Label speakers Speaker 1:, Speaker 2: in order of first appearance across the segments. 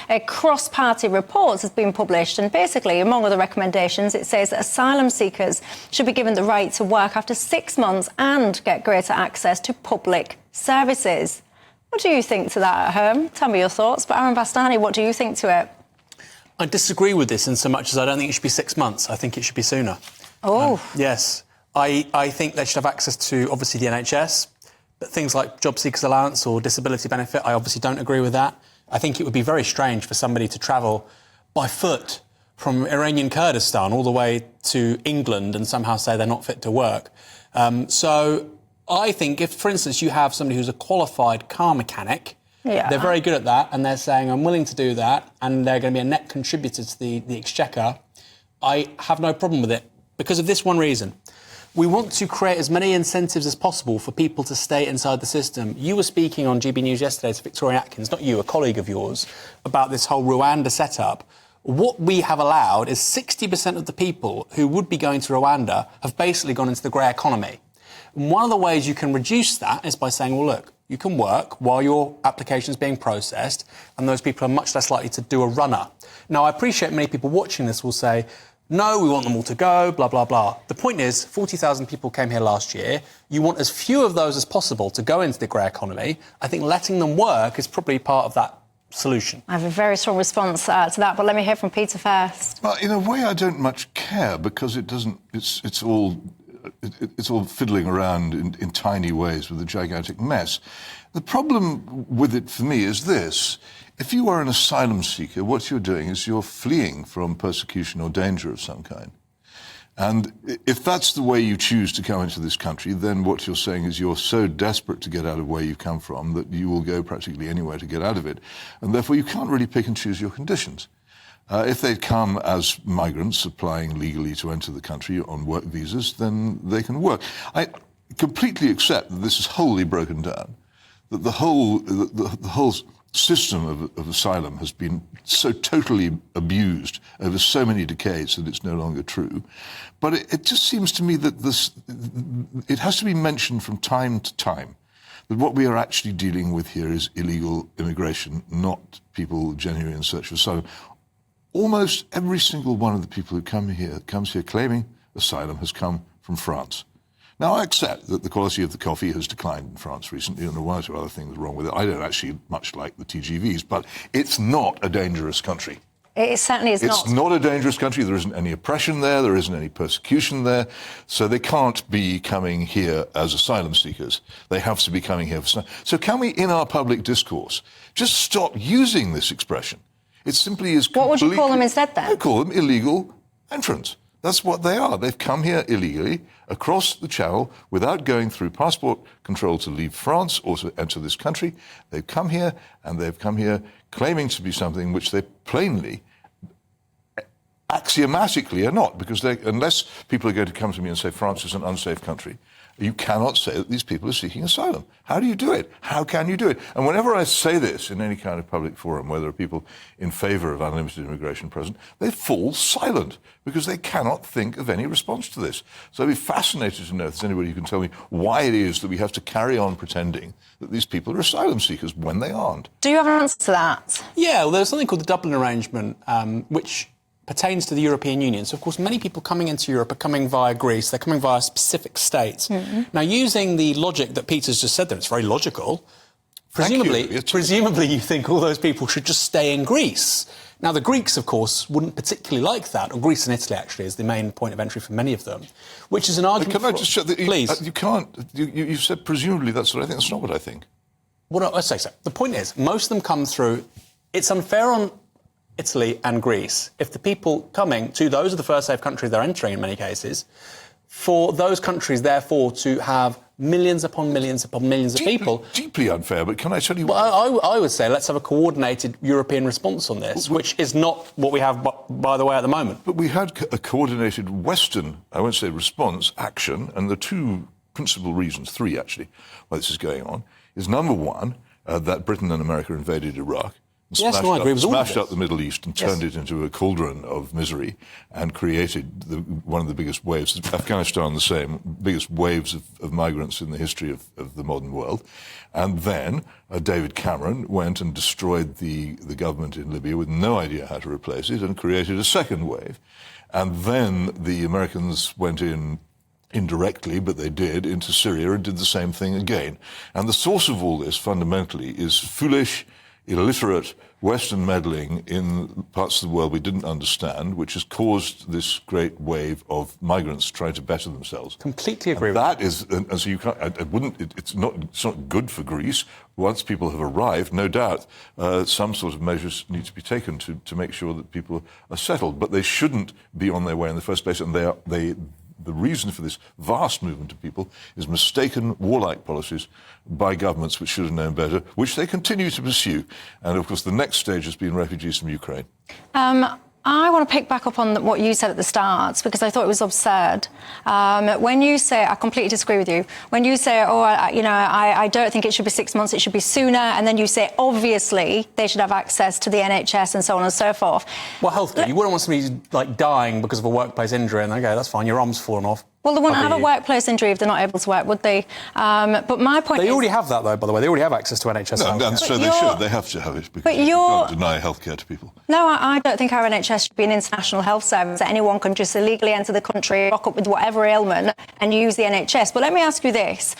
Speaker 1: a cross-party report has been published, and basically, among other recommendations, it says that asylum seekers should be given the right to work after 6 months and get greater access to public services. What do you think to that at home? Tell me your thoughts. But Aaron Bastani, what do you think to it?
Speaker 2: I disagree with this in so much as I don't think it should be 6 months. I think it should be sooner.
Speaker 1: Oh.
Speaker 2: Yes. I think they should have access to, obviously, the NHS, but things like job seekers allowance or disability benefit, I obviously don't agree with that. I think it would be very strange for somebody to travel by foot from Iranian Kurdistan all the way to England and somehow say they're not fit to work. So I think if, for instance, you have somebody who's a qualified car mechanic, they're very good at that, and they're saying, I'm willing to do that, and they're going to be a net contributor to the exchequer, I have no problem with it because of this one reason. We want to create as many incentives as possible for people to stay inside the system. You were speaking on GBNews yesterday to Victoria Atkins, not you, a colleague of yours, about this whole Rwanda setup. What we have allowed is 60% of the people who would be going to Rwanda have basically gone into the grey economy. And one of the ways you can reduce that is by saying, well, look, you can work while your application is being processed, and those people are much less likely to do a runner. Now, I appreciate many people watching this will say, no, we want them all to go, blah, blah, blah. The point is, 40,000 people came here last year. You want as few of those as possible to go into the grey economy. I think letting them work is probably part of that solution. I
Speaker 1: have a very strong response to that, but let me hear from Peter first.
Speaker 3: Well, in a way, I don't much care because it doesn't. It's all fiddling around in tiny ways with a gigantic mess. The problem with it for me is this. If you are an asylum seeker, what you're doing is you're fleeing from persecution or danger of some kind. And if that's the way you choose to come into this country, then what you're saying is you're so desperate to get out of where you come from that you will go practically anywhere to get out of it. And therefore you can't really pick and choose your conditions. If they'd come as migrants applying legally to enter the country on work visas, then they can work. I completely accept that this is wholly broken down, that the whole system of asylum has been so totally abused over so many decades that it's no longer true. But it just seems to me that it has to be mentioned from time to time that what we are actually dealing with here is illegal immigration, not people genuinely in search of asylum. Almost every single one of the people who comes here claiming asylum has come from France. Now, I accept that the quality of the coffee has declined in France recently, and there are one or two other things wrong with it. I don't actually much like the TGVs, but it's not a dangerous country.
Speaker 1: It certainly is not.
Speaker 3: It's not a dangerous country. There isn't any oppression there. There isn't any persecution there. So they can't be coming here as asylum seekers. They have to be coming here for... So can we, in our public discourse, just stop using this expression? It simply is...
Speaker 1: What would you call them instead, then?
Speaker 3: I call them illegal entrants. That's what they are. They've come here illegally across the Channel without going through passport control to leave France or to enter this country. They've come here, and they've come here claiming to be something which they plainly, axiomatically are not, because unless people are going to come to me and say France is an unsafe country, you cannot say that these people are seeking asylum. How do you do it? How can you do it? And whenever I say this in any kind of public forum, where there are people in favour of unlimited immigration present, they fall silent because they cannot think of any response to this. So I'd be fascinated to know if there's anybody who can tell me why it is that we have to carry on pretending that these people are asylum seekers when they aren't.
Speaker 1: Do you have an answer to that?
Speaker 2: Yeah, well, there's something called the Dublin Arrangement, which pertains to the European Union. So, of course, many people coming into Europe are coming via Greece. They're coming via specific states. Mm-hmm. Now, using the logic that Peter's just said there, it's very logical. Presumably you think all those people should just stay in Greece. Now, the Greeks, of course, wouldn't particularly like that, or Greece and Italy, actually, is the main point of entry for many of them, which is an argument...
Speaker 3: Can I just check that...
Speaker 2: Please.
Speaker 3: You can't... You said presumably that's what I think. That's not what I think.
Speaker 2: Well, no, let's say so. The point is, most of them come through... It's unfair on Italy and Greece, if the people coming to those are the first safe countries they're entering in many cases, for those countries, therefore, to have millions upon millions upon millions of people...
Speaker 3: Deeply unfair, but can I tell you...
Speaker 2: Well, I would say let's have a coordinated European response on this, which is not what we have, by the way, at the moment.
Speaker 3: But we had a coordinated Western, I won't say response, action, and the two principal reasons, three actually, why this is going on, is number one, that Britain and America invaded Iraq,
Speaker 2: Yes, no, I agree with all of
Speaker 3: smashed
Speaker 2: this.
Speaker 3: up the Middle East and turned it into a cauldron of misery and created one of the biggest waves, Afghanistan the same, biggest waves of migrants in the history of the modern world. And then David Cameron went and destroyed the government in Libya with no idea how to replace it and created a second wave. And then the Americans went in indirectly, but they did, into Syria and did the same thing again. And the source of all this, fundamentally, is foolish, illiterate Western meddling in parts of the world we didn't understand, which has caused this great wave of migrants trying to better themselves.
Speaker 2: Completely agree with
Speaker 3: that. And so you can't. It's not good for Greece. Once people have arrived, no doubt, some sort of measures need to be taken to make sure that people are settled. But they shouldn't be on their way in the first place, and the reason for this vast movement of people is mistaken warlike policies by governments which should have known better, which they continue to pursue. And, of course, the next stage has been refugees from Ukraine.
Speaker 1: I want to pick back up on what you said at the start, because I thought it was absurd. When you say, I completely disagree with you, when you say, I don't think it should be 6 months, it should be sooner, and then you say, obviously, they should have access to the NHS and so on and so forth.
Speaker 2: Well, healthcare. You wouldn't want somebody dying because of a workplace injury and, OK, that's fine, your arm's fallen off.
Speaker 1: Well, they wouldn't have a workplace injury if they're not able to work, would they? But my point is...
Speaker 2: They already have that, though, by the way. They already have access to NHS healthcare.
Speaker 3: And so they should. They have to have it, because you can't deny healthcare to people.
Speaker 1: No, I don't think our NHS should be an international health service that anyone can just illegally enter the country, rock up with whatever ailment and use the NHS. But let me ask you this.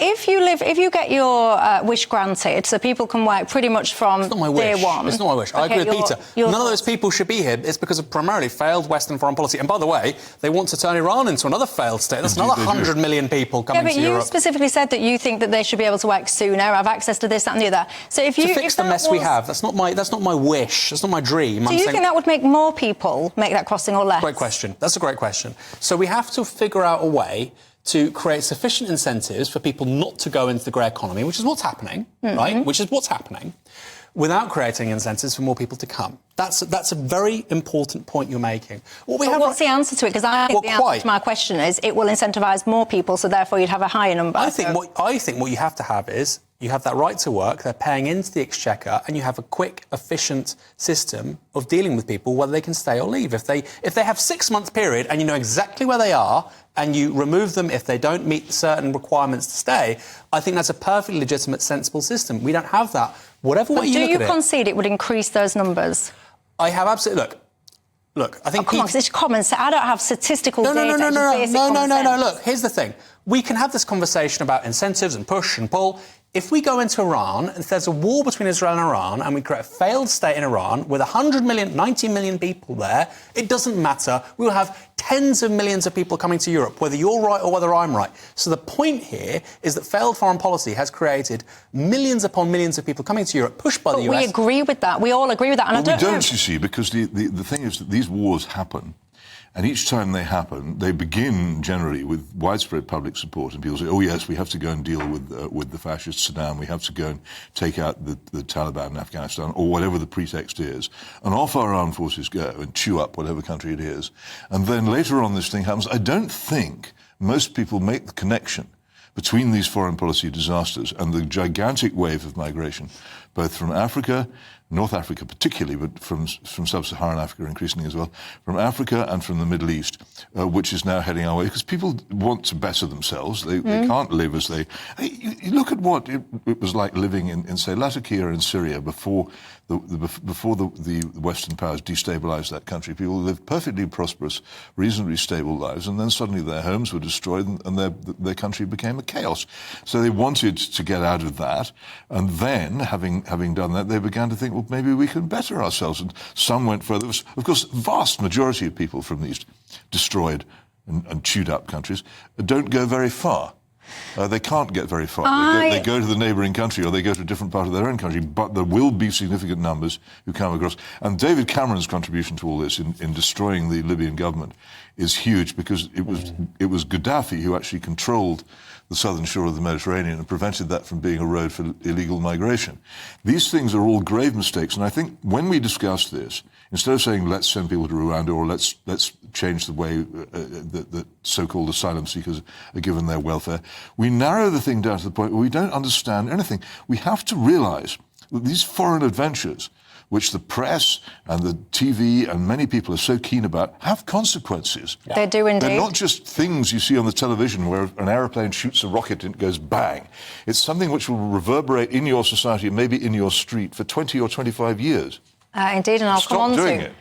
Speaker 1: If you get your wish granted, so people can work pretty much from day one...
Speaker 2: It's not my wish. I agree with Peter. None of those people should be here. It's because of primarily failed Western foreign policy. And by the way, they want to turn Iran into another failed state. That's another 100 million people coming to Europe.
Speaker 1: Yeah, but you specifically said that you think that they should be able to work sooner, have access to this, that and the other. So if you...
Speaker 2: To fix the mess we have. That's not my wish. That's not my dream.
Speaker 1: Do you think that would make more people make that crossing or less?
Speaker 2: Great question. That's a great question. So we have to figure out a way to create sufficient incentives for people not to go into the grey economy, which is what's happening, right? Which is what's happening, without creating incentives for more people to come. That's a very important point you're making.
Speaker 1: What's the answer to it? Because I think the answer to my question is it will incentivise more people, so therefore you'd have a higher number.
Speaker 2: I think what you have to have is you have that right to work, they're paying into the exchequer, and you have a quick, efficient system of dealing with people, whether they can stay or leave. If they have 6-month period and you know exactly where they are and you remove them if they don't meet certain requirements to stay, I think that's a perfectly legitimate, sensible system. We don't have that. Whatever way you look at it...
Speaker 1: Do you concede it would increase those numbers?
Speaker 2: I have absolutely... Look, I think...
Speaker 1: come on, because it's common sense. I don't have statistical data.
Speaker 2: No. Look, here's the thing. We can have this conversation about incentives and push and pull. If we go into Iran, if there's a war between Israel and Iran, and we create a failed state in Iran with 100 million, 90 million people there, it doesn't matter. We'll have tens of millions of people coming to Europe, whether you're right or whether I'm right. So the point here is that failed foreign policy has created millions upon millions of people coming to Europe, pushed by the US.
Speaker 1: We agree with that. We all agree with that. And
Speaker 3: we don't, you see, because the thing is that these wars happen. And each time they happen, they begin generally with widespread public support, and people say, "Oh yes, we have to go and deal with the fascist Saddam. We have to go and take out the Taliban in Afghanistan, or whatever the pretext is." And off our armed forces go and chew up whatever country it is. And then later on, this thing happens. I don't think most people make the connection between these foreign policy disasters and the gigantic wave of migration, both from Africa, North Africa particularly, but from sub-Saharan Africa increasingly as well, from Africa and from the Middle East, which is now heading our way, because people want to better themselves. They can't live as they... You look at what it was like living in say, Latakia in Syria before the Western powers destabilized that country. People lived perfectly prosperous, reasonably stable lives, and then suddenly their homes were destroyed and their country became a chaos. So they wanted to get out of that, and then, having done that, they began to think, well, maybe we can better ourselves. And some went further. Of course, the vast majority of people from these destroyed and chewed up countries don't go very far. They can't get very far. They go to the neighbouring country, or they go to a different part of their own country, but there will be significant numbers who come across. And David Cameron's contribution to all this in destroying the Libyan government is huge, because it was Gaddafi who actually controlled the southern shore of the Mediterranean and prevented that from being a road for illegal migration. These things are all grave mistakes, and I think when we discuss this, instead of saying let's send people to Rwanda or let's change the way that so-called asylum seekers are given their welfare, we narrow the thing down to the point where we don't understand anything. We have to realise these foreign adventures, which the press and the TV and many people are so keen about, have consequences.
Speaker 1: Yeah. They do indeed.
Speaker 3: They're not just things you see on the television where an aeroplane shoots a rocket and it goes bang. It's something which will reverberate in your society, maybe in your street, for 20 or 25 years.
Speaker 1: Indeed, and I'll
Speaker 3: Stop
Speaker 1: come on
Speaker 3: doing
Speaker 1: to
Speaker 3: it.